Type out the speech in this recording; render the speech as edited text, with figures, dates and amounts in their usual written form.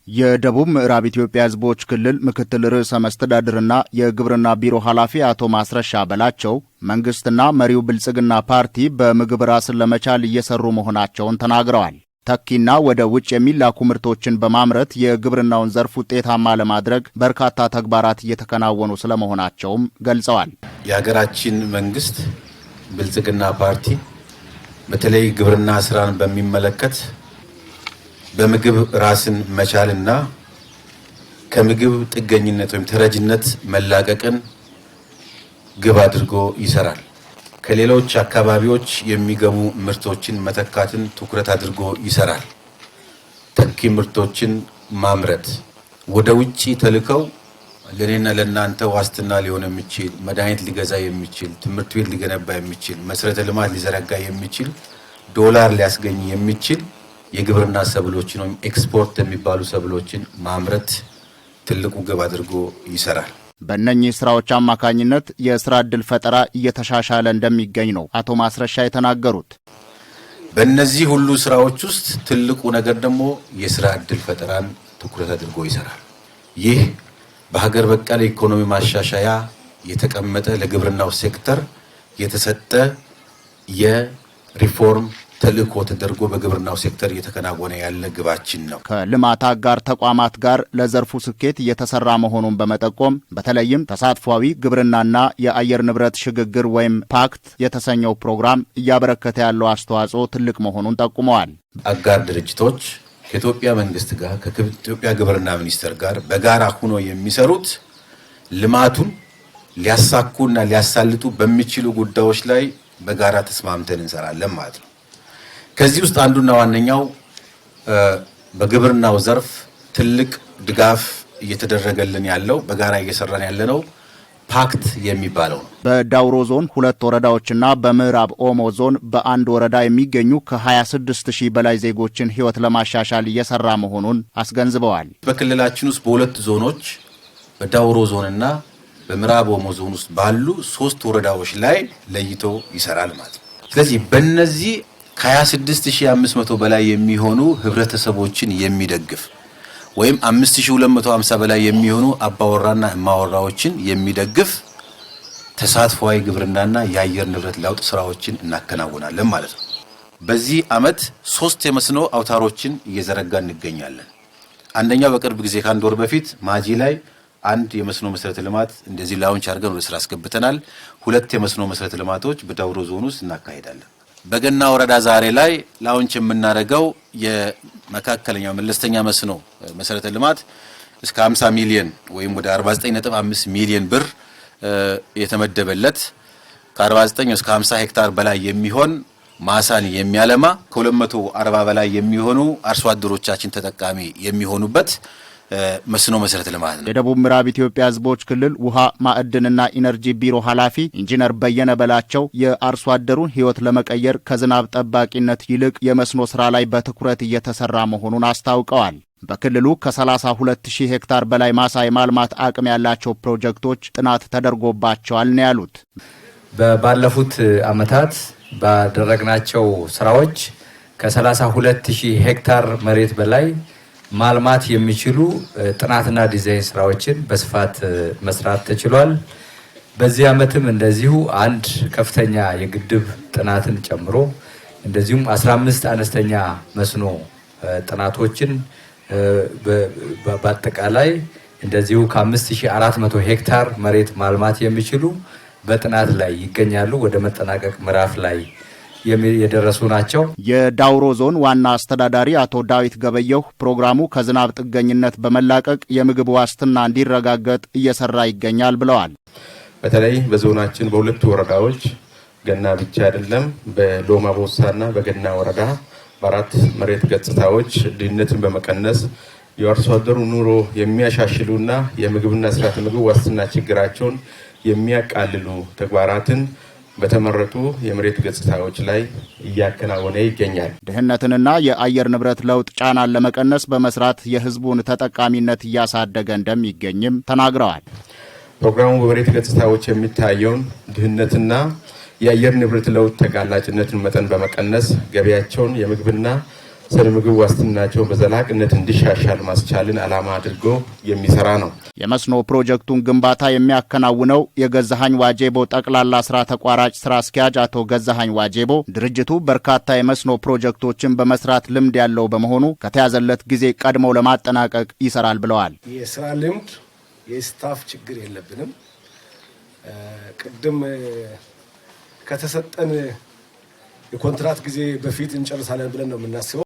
የደቡብ ምዕራብ ኢትዮጵያ ሕዝቦች ክልል ምክትል ርዕሰ መስተዳድርና የግብርና ቢሮ ኃላፊ አቶ ማስረሻ በላቸው መንግስትና መሪው ብልጽግና ፓርቲ በምግብ ራስን ለመቻል እየሰሩ መሆናቸውን ተናግረዋል። ተኪና ወደ ውጭ የሚላኩ ምርቶችን በማምረት የግብርናውን ዘርፍ ውጤታማ ለማድረግ በርካታ ተግባራት እየተከናወኑ ስለመሆናቸውም ገልጸዋል። የሀገራችን መንግስት ብልጽግና ፓርቲ በተለይ ግብርና ስራን በሚመለከት በምግብ ራስን መቻልና ከምግብ ጥገኝነት ወይም ተረጅነት መላቀቅን ግብ አድርጎ ይሰራል። ከሌሎች አካባቢዎች የሚገቡ ምርቶችን መተካትን ትኩረት አድርጎ ይሰራል። ተኪ ምርቶችን ማምረት ወደ ውጪ ተልከው ለኔና ለናንተ ዋስትና ሊሆን የሚችል መድኃኒት ሊገዛ የሚችል ትምህርት ቤት ሊገነባ የሚችል መሰረተ ልማት ሊዘረጋ የሚችል ዶላር ሊያስገኝ የሚችል የግብርና ሰብሎችን ወይም ኤክስፖርት የሚባሉ ሰብሎችን ማምረት ትልቁ ግብ አድርጎ ይሰራል። በእነኚህ ስራዎች አማካኝነት የስራ ዕድል ፈጠራ እየተሻሻለ እንደሚገኝ ነው አቶ ማስረሻ የተናገሩት። በእነዚህ ሁሉ ስራዎች ውስጥ ትልቁ ነገር ደግሞ የስራ ዕድል ፈጠራን ትኩረት አድርጎ ይሰራል። ይህ በሀገር በቀል ኢኮኖሚ ማሻሻያ የተቀመጠ ለግብርናው ሴክተር የተሰጠ የሪፎርም ተልእኮ ተደርጎ በግብርናው ሴክተር እየተከናወነ ያለ ግባችን ነው። ከልማት አጋር ተቋማት ጋር ለዘርፉ ስኬት እየተሰራ መሆኑን በመጠቆም በተለይም ተሳትፏዊ ግብርናና የአየር ንብረት ሽግግር ወይም ፓክት የተሰኘው ፕሮግራም እያበረከተ ያለው አስተዋጽኦ ትልቅ መሆኑን ጠቁመዋል። አጋር ድርጅቶች ከኢትዮጵያ መንግስት ጋር ከኢትዮጵያ ግብርና ሚኒስቴር ጋር በጋራ ሆኖ የሚሰሩት ልማቱን ሊያሳኩና ሊያሳልጡ በሚችሉ ጉዳዮች ላይ በጋራ ተስማምተን እንሰራለን ማለት ነው። ከዚህ ውስጥ አንዱና ዋነኛው በግብርናው ዘርፍ ትልቅ ድጋፍ እየተደረገልን ያለው በጋራ እየሰራን ያለነው ፓክት የሚባለው ነው። በዳውሮ ዞን 2 ወረዳዎችና በምዕራብ ኦሞ ዞን በአንድ ወረዳ የሚገኙ ከ26000 በላይ ዜጎችን ህይወት ለማሻሻል እየሰራ መሆኑን አስገንዝበዋል። በክልላችን ውስጥ በሁለት ዞኖች በዳውሮ ዞንና በምዕራብ ኦሞ ዞን ውስጥ ባሉ 3 ወረዳዎች ላይ ለይቶ ይሰራል ማለት ነው። ስለዚህ በእነዚህ ከ26500 በላይ የሚሆኑ ህብረተሰቦችን የሚደግፍ ወይም 5250 በላይ የሚሆኑ አባወራና እማወራዎችን የሚደግፍ ተሳትፏዊ ግብርናና የአየር ንብረት ለውጥ ስራዎችን እናከናውናለን ማለት ነው። በዚህ አመት 3 የመስኖ አውታሮችን እየዘረጋ እንገኛለን። አንደኛው በቅርብ ጊዜ ከአንድ ወር በፊት ማጂ ላይ አንድ የመስኖ መሰረተ ልማት እንደዚህ ላውንች አድርገን ወደ ስራ አስገብተናል። 2 የመስኖ መሰረተ ልማቶች በዳውሮ ዞን ውስጥ እናካሂዳለን። በገና ወረዳ ዛሬ ላይ ላውንች የምናደርገው የመካከለኛው መለስተኛ መስኖ መሰረተ ልማት እስከ 50 ሚሊዮን ወይም ወደ 49.5 ሚሊዮን ብር የተመደበለት ከ49 እስከ 50 ሄክታር በላይ የሚሆን ማሳን የሚያለማ ከ240 በላይ የሚሆኑ አርሶ አደሮቻችን ተጠቃሚ የሚሆኑበት መስኖ መሰረተ ልማት ነው። የደቡብ ምዕራብ ኢትዮጵያ ሕዝቦች ክልል ውሃ ማዕድንና ኢነርጂ ቢሮ ኃላፊ ኢንጂነር በየነ በላቸው የአርሶ አደሩን ህይወት ለመቀየር ከዝናብ ጠባቂነት ይልቅ የመስኖ ስራ ላይ በትኩረት እየተሰራ መሆኑን አስታውቀዋል። በክልሉ ከ32000 ሄክታር በላይ ማሳ የማልማት አቅም ያላቸው ፕሮጀክቶች ጥናት ተደርጎባቸዋል ነው ያሉት። ባለፉት አመታት ባደረግናቸው ስራዎች ከ32000 ሄክታር መሬት በላይ ማልማት የሚችሉ ጥናትና ዲዛይን ስራዎችን በስፋት መስራት ተችሏል። በዚህ አመትም እንደዚሁ አንድ ከፍተኛ የግድብ ጥናትን ጨምሮ እንደዚሁም 15 አነስተኛ መስኖ ጥናቶችን በአጠቃላይ እንደዚሁ ከ5400 ሄክታር መሬት ማልማት የሚችሉ በጥናት ላይ ይገኛሉ። ወደ መጠናቀቅ ምዕራፍ ላይ የደረሱ ናቸው። የዳውሮ ዞን ዋና አስተዳዳሪ አቶ ዳዊት ገበየሁ ፕሮግራሙ ከዝናብ ጥገኝነት በመላቀቅ የምግብ ዋስትና እንዲረጋገጥ እየሰራ ይገኛል ብለዋል። በተለይ በዞናችን በሁለቱ ወረዳዎች ገና ብቻ አይደለም፣ በሎማ ቦሳና በገና ወረዳ በአራት መሬት ገጽታዎች ድህነትን በመቀነስ የአርሶ አደሩ ኑሮ የሚያሻሽሉና የምግብና ስርዓተ ምግብ ዋስትና ችግራቸውን የሚያቃልሉ ተግባራትን በተመረጡ የመሬት ገጽታዎች ላይ እያከናወነ ይገኛል። ድህነትንና የአየር ንብረት ለውጥ ጫናን ለመቀነስ በመስራት የህዝቡን ተጠቃሚነት እያሳደገ እንደሚገኝም ተናግረዋል። ፕሮግራሙ በመሬት ገጽታዎች የሚታየውን ድህነትና የአየር ንብረት ለውጥ ተጋላጭነትን መጠን በመቀነስ ገቢያቸውን የምግብና ስነ ምግብ ዋስትናቸው በዘላቂነት እንዲሻሻል ማስቻልን ዓላማ አድርጎ የሚሰራ ነው። የመስኖ ፕሮጀክቱን ግንባታ የሚያከናውነው የገዛሃኝ ዋጄቦ ጠቅላላ ስራ ተቋራጭ ስራ አስኪያጅ አቶ ገዛሃኝ ዋጄቦ ድርጅቱ በርካታ የመስኖ ፕሮጀክቶችን በመስራት ልምድ ያለው በመሆኑ ከተያዘለት ጊዜ ቀድመው ለማጠናቀቅ ይሰራል ብለዋል። የስራ ልምድ የስታፍ ችግር የለብንም። ቅድም ከተሰጠን የኮንትራት ጊዜ በፊት እንጨርሳለን ብለን ነው የምናስበው።